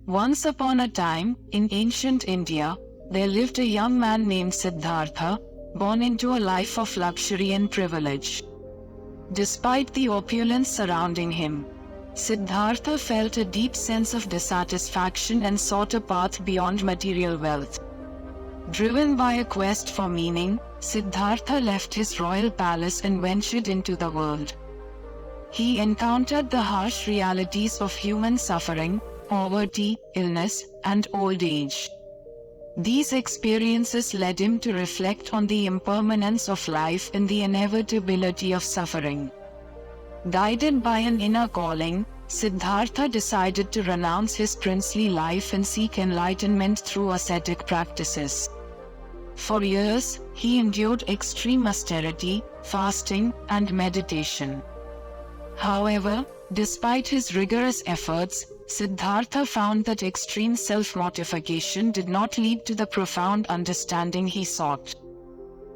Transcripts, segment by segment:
Once upon a time, in ancient India, there lived a young man named Siddhartha, born into a life of luxury and privilege. Despite the opulence surrounding him, Siddhartha felt a deep sense of dissatisfaction and sought a path beyond material wealth. Driven by a quest for meaning, Siddhartha left his royal palace and ventured into the world. He encountered the harsh realities of human suffering, poverty, illness, and old age. These experiences led him to reflect on the impermanence of life and the inevitability of suffering. Guided by an inner calling, Siddhartha decided to renounce his princely life and seek enlightenment through ascetic practices. For years, he endured extreme austerity, fasting, and meditation. However, despite his rigorous efforts, Siddhartha found that extreme self-mortification did not lead to the profound understanding he sought.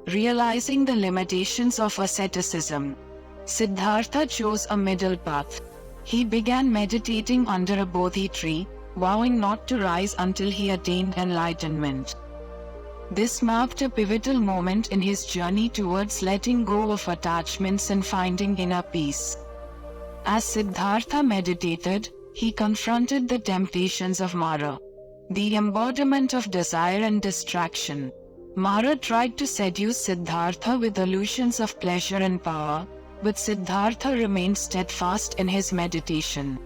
Realizing the limitations of asceticism, Siddhartha chose a middle path. He began meditating under a bodhi tree, vowing not to rise until he attained enlightenment. This marked a pivotal moment in his journey towards letting go of attachments and finding inner peace. As Siddhartha meditated, he confronted the temptations of Mara, the embodiment of desire and distraction. Mara tried to seduce Siddhartha with illusions of pleasure and power, but Siddhartha remained steadfast in his meditation.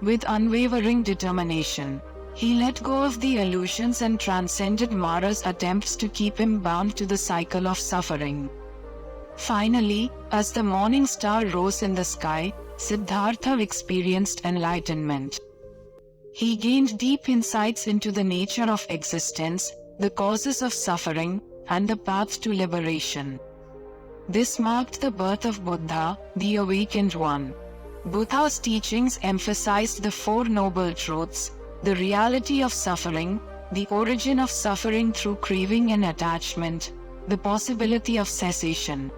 With unwavering determination, he let go of the illusions and transcended Mara's attempts to keep him bound to the cycle of suffering. Finally, as the morning star rose in the sky, Siddhartha experienced enlightenment. He gained deep insights into the nature of existence, the causes of suffering, and the path to liberation. This marked the birth of Buddha, the awakened one. Buddha's teachings emphasized the Four Noble Truths: the reality of suffering, the origin of suffering through craving and attachment, the possibility of cessation,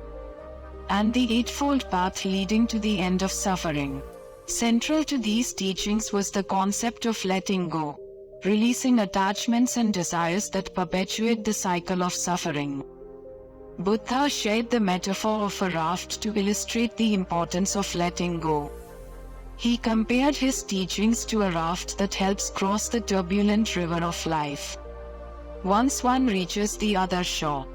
and the Eightfold Path leading to the end of suffering. Central to these teachings was the concept of letting go, releasing attachments and desires that perpetuate the cycle of suffering. Buddha shared the metaphor of a raft to illustrate the importance of letting go. He compared his teachings to a raft that helps cross the turbulent river of life. Once one reaches the other shore,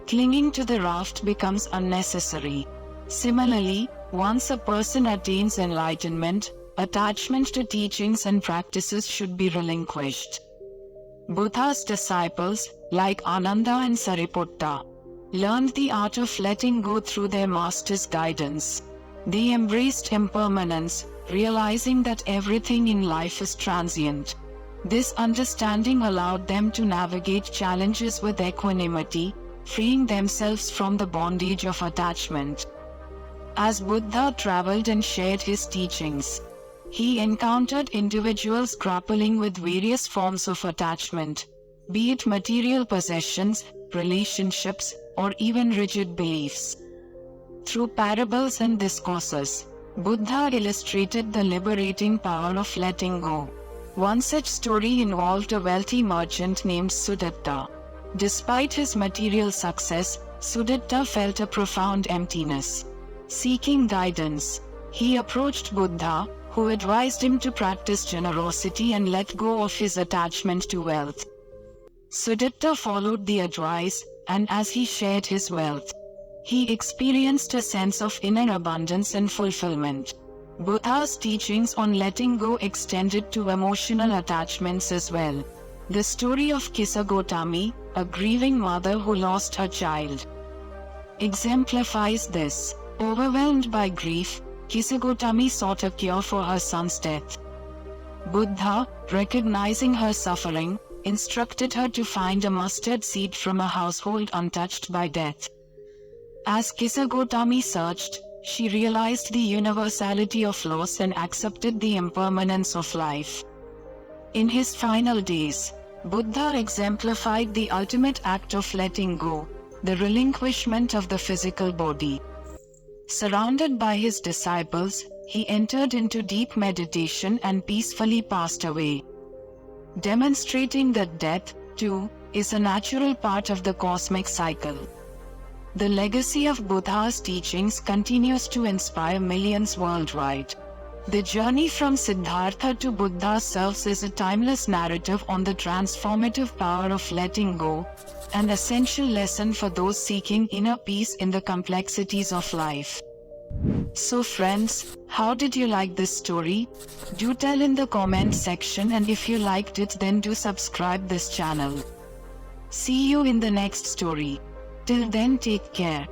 clinging to the raft becomes unnecessary. Similarly, once a person attains enlightenment, attachment to teachings and practices should be relinquished. Buddha's disciples, like Ananda and Sariputta, learned the art of letting go through their master's guidance. They embraced impermanence, realizing that everything in life is transient. This understanding allowed them to navigate challenges with equanimity, freeing themselves from the bondage of attachment. As Buddha traveled and shared his teachings, he encountered individuals grappling with various forms of attachment, be it material possessions, relationships, or even rigid beliefs. Through parables and discourses, Buddha illustrated the liberating power of letting go. One such story involved a wealthy merchant named Siddhartha. Despite his material success, Siddhartha felt a profound emptiness. Seeking guidance, he approached Buddha, who advised him to practice generosity and let go of his attachment to wealth. Siddhartha followed the advice, and as he shared his wealth, he experienced a sense of inner abundance and fulfillment. Buddha's teachings on letting go extended to emotional attachments as well. The story of Kisagotami, a grieving mother who lost her child, exemplifies this. Overwhelmed by grief, Kisagotami sought a cure for her son's death. Buddha, recognizing her suffering, instructed her to find a mustard seed from a household untouched by death. As Kisagotami searched, she realized the universality of loss and accepted the impermanence of life. In his final days, Buddha exemplified the ultimate act of letting go, the relinquishment of the physical body. Surrounded by his disciples, he entered into deep meditation and peacefully passed away. demonstrating that death, too, is a natural part of the cosmic cycle. The legacy of Buddha's teachings continues to inspire millions worldwide. The journey from Siddhartha to Buddha serves as a timeless narrative on the transformative power of letting go, an essential lesson for those seeking inner peace in the complexities of life. So friends, how did you like this story? Do tell in the comment section, and if you liked it, then do subscribe this channel. See you in the next story. Till then, take care.